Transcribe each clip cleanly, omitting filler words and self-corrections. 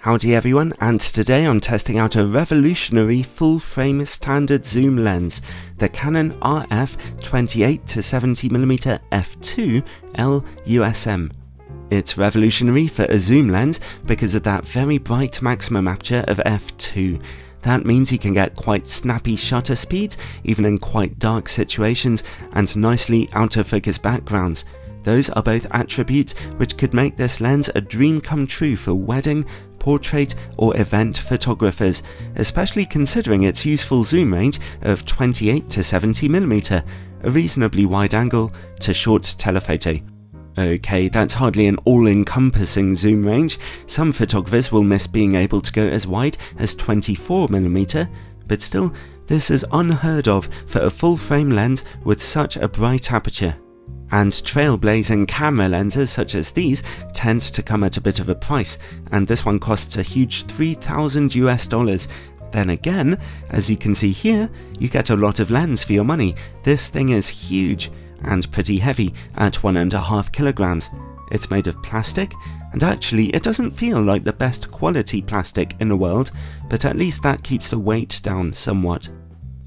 Howdy everyone, and today I'm testing out a revolutionary full-frame standard zoom lens, the Canon RF 28-70mm f2 L USM. It's revolutionary for a zoom lens because of that very bright maximum aperture of f2. That means you can get quite snappy shutter speeds, even in quite dark situations, and nicely out-of-focus backgrounds. Those are both attributes which could make this lens a dream come true for wedding, portrait or event photographers, especially considering its useful zoom range of 28-70mm, a reasonably wide angle to short telephoto. Okay, that's hardly an all-encompassing zoom range. Some photographers will miss being able to go as wide as 24mm, but still, this is unheard of for a full-frame lens with such a bright aperture. And trailblazing camera lenses such as these tend to come at a bit of a price, and this one costs a huge $3,000 US. Then again, as you can see here, you get a lot of lens for your money. This thing is huge and pretty heavy at 1.5 kilograms. It's made of plastic, and actually it doesn't feel like the best quality plastic in the world, but at least that keeps the weight down somewhat.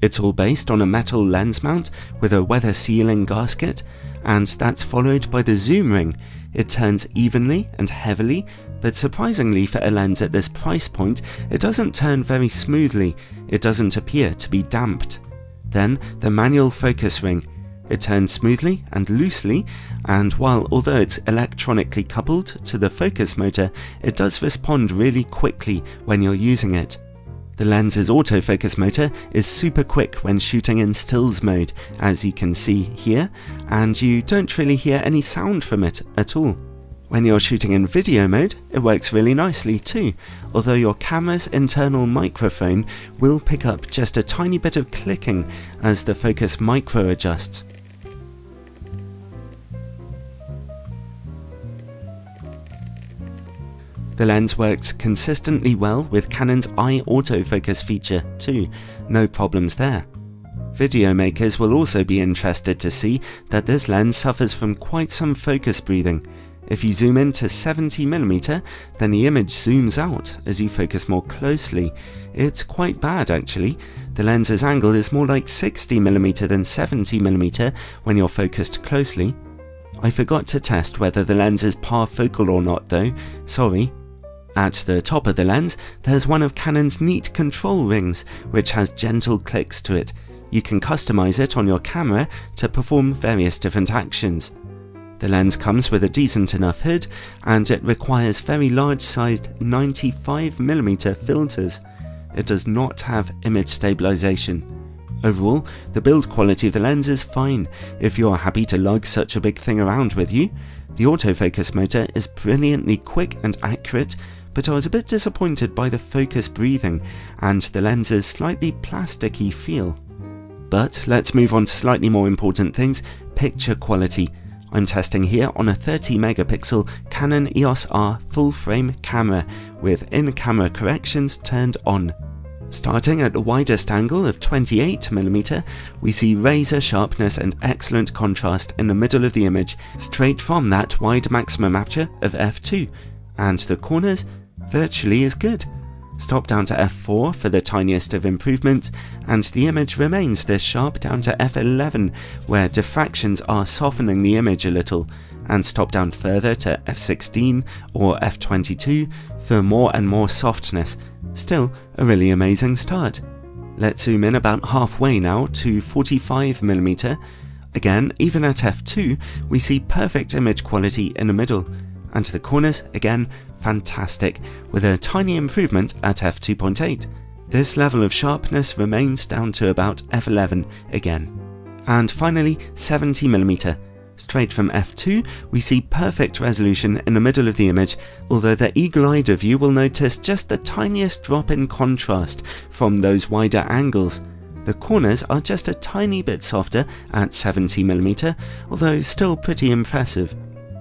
It's all based on a metal lens mount with a weather sealing gasket, and that's followed by the zoom ring. It turns evenly and heavily, but surprisingly for a lens at this price point, it doesn't turn very smoothly. It doesn't appear to be damped. Then the manual focus ring. It turns smoothly and loosely, and although it's electronically coupled to the focus motor, it does respond really quickly when you're using it. The lens's autofocus motor is super quick when shooting in stills mode, as you can see here, and you don't really hear any sound from it at all. When you're shooting in video mode, it works really nicely too, although your camera's internal microphone will pick up just a tiny bit of clicking as the focus micro adjusts. The lens works consistently well with Canon's eye autofocus feature too, no problems there. Video makers will also be interested to see that this lens suffers from quite some focus breathing. If you zoom in to 70mm, then the image zooms out as you focus more closely. It's quite bad actually. The lens's angle is more like 60mm than 70mm when you're focused closely. I forgot to test whether the lens is parfocal or not though, sorry. At the top of the lens, there's one of Canon's neat control rings, which has gentle clicks to it. You can customize it on your camera to perform various different actions. The lens comes with a decent enough hood, and it requires very large-sized 95mm filters. It does not have image stabilization. Overall, the build quality of the lens is fine if you're happy to lug such a big thing around with you. The autofocus motor is brilliantly quick and accurate, but I was a bit disappointed by the focus breathing and the lens's slightly plasticky feel. But let's move on to slightly more important things, picture quality. I'm testing here on a 30MP Canon EOS R full-frame camera with in-camera corrections turned on. Starting at the widest angle of 28mm, we see razor sharpness and excellent contrast in the middle of the image, straight from that wide maximum aperture of f2, and the corners virtually as good. Stop down to f4 for the tiniest of improvements, and the image remains this sharp down to f11, where diffractions are softening the image a little, and stop down further to f16 or f22 for more and more softness. Still a really amazing start. Let's zoom in about halfway now to 45mm. Again, even at f2, we see perfect image quality in the middle, and the corners, again, fantastic, with a tiny improvement at f2.8. This level of sharpness remains down to about f11 again. And finally, 70mm. Straight from f2, we see perfect resolution in the middle of the image, although the eagle-eyed of you will notice just the tiniest drop in contrast from those wider angles. The corners are just a tiny bit softer at 70mm, although still pretty impressive.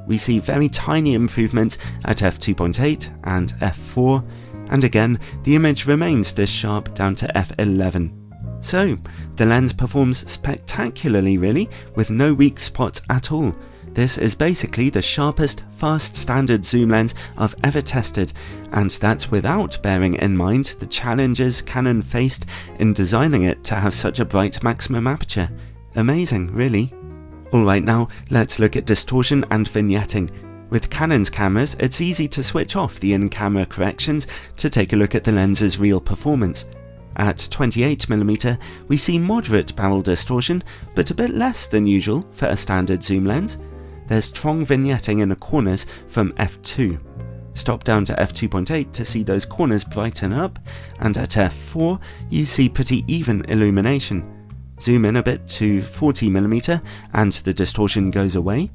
We see very tiny improvements at f2.8 and f4, and again the image remains this sharp down to f11. So, the lens performs spectacularly really, with no weak spots at all. This is basically the sharpest, fast standard zoom lens I've ever tested, and that's without bearing in mind the challenges Canon faced in designing it to have such a bright maximum aperture. Amazing, really. Alright, now let's look at distortion and vignetting. With Canon's cameras, it's easy to switch off the in-camera corrections to take a look at the lens's real performance. At 28mm, we see moderate barrel distortion, but a bit less than usual for a standard zoom lens. There's strong vignetting in the corners from f2. Stop down to f2.8 to see those corners brighten up, and at f4 you see pretty even illumination. Zoom in a bit to 40mm and the distortion goes away.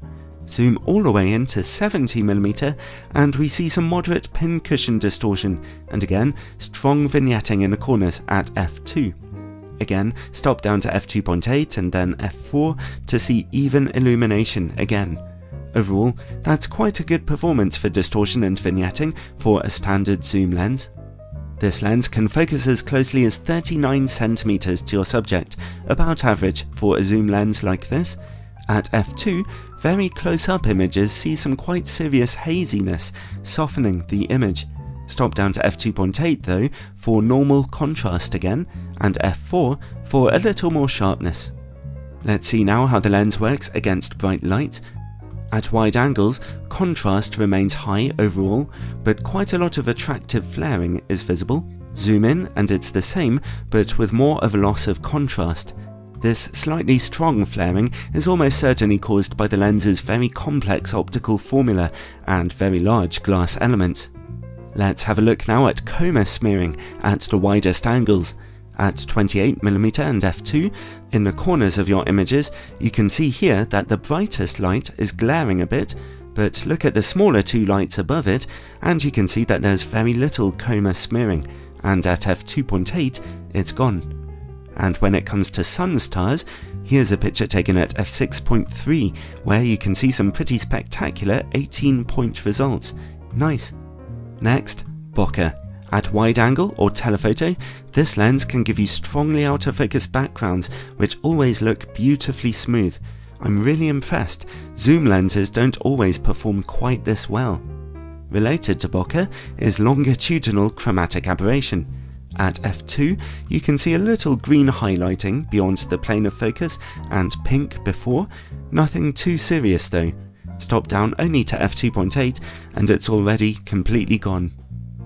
Zoom all the way into 70mm and we see some moderate pincushion distortion, and again strong vignetting in the corners at f2. Again, stop down to f2.8 and then f4 to see even illumination again. Overall, that's quite a good performance for distortion and vignetting for a standard zoom lens. This lens can focus as closely as 39cm to your subject, about average for a zoom lens like this. At f2, very close-up images see some quite serious haziness, softening the image. Stop down to f2.8 though for normal contrast again, and f4 for a little more sharpness. Let's see now how the lens works against bright light. At wide angles, contrast remains high overall, but quite a lot of attractive flaring is visible. Zoom in and it's the same, but with more of a loss of contrast. This slightly strong flaring is almost certainly caused by the lens's very complex optical formula and very large glass elements. Let's have a look now at coma smearing at the widest angles. At 28mm and f2, in the corners of your images, you can see here that the brightest light is glaring a bit, but look at the smaller two lights above it, and you can see that there's very little coma smearing, and at f2.8, it's gone. And when it comes to sun stars, here's a picture taken at f6.3, where you can see some pretty spectacular 18-point results. Nice. Next, bokeh. At wide angle or telephoto, this lens can give you strongly out of focus backgrounds which always look beautifully smooth. I'm really impressed. Zoom lenses don't always perform quite this well. Related to bokeh is longitudinal chromatic aberration. At f2, you can see a little green highlighting beyond the plane of focus and pink before. Nothing too serious though. Stop down only to f2.8 and it's already completely gone.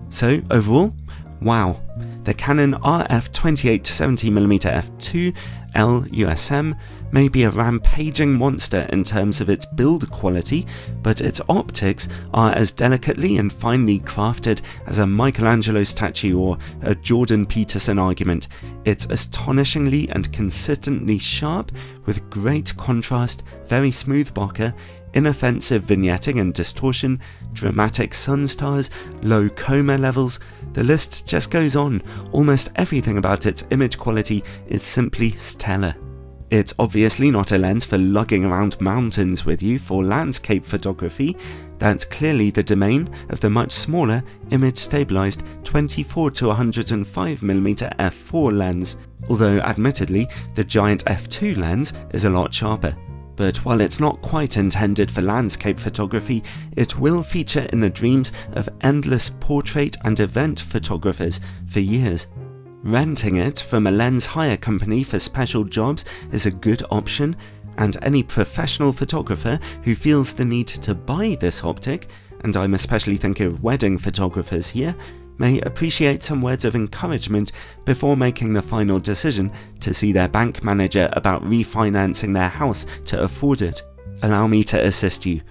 So overall, wow, the Canon RF 28-70mm f2 L USM may be a rampaging monster in terms of its build quality, but its optics are as delicately and finely crafted as a Michelangelo statue or a Jordan Peterson argument. It's astonishingly and consistently sharp, with great contrast, very smooth bokeh, inoffensive vignetting and distortion, dramatic sun stars, low coma levels. The list just goes on. Almost everything about its image quality is simply stellar. It's obviously not a lens for lugging around mountains with you for landscape photography. That's clearly the domain of the much smaller, image-stabilized 24-105mm f4 lens, although admittedly the giant f2 lens is a lot sharper. But while it's not quite intended for landscape photography, it will feature in the dreams of endless portrait and event photographers for years. Renting it from a lens hire company for special jobs is a good option, and any professional photographer who feels the need to buy this optic, and I'm especially thinking of wedding photographers here, may appreciate some words of encouragement before making the final decision to see their bank manager about refinancing their house to afford it. Allow me to assist you.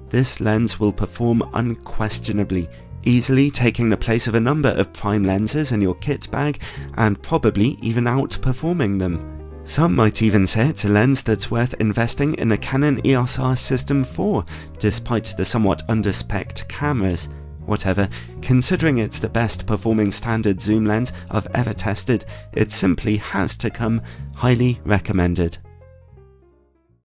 This lens will perform unquestionably, easily taking the place of a number of prime lenses in your kit bag and probably even outperforming them. Some might even say it's a lens that's worth investing in a Canon EOS R system for, despite the somewhat underspec'd cameras. Whatever, considering it's the best performing standard zoom lens I've ever tested, it simply has to come highly recommended.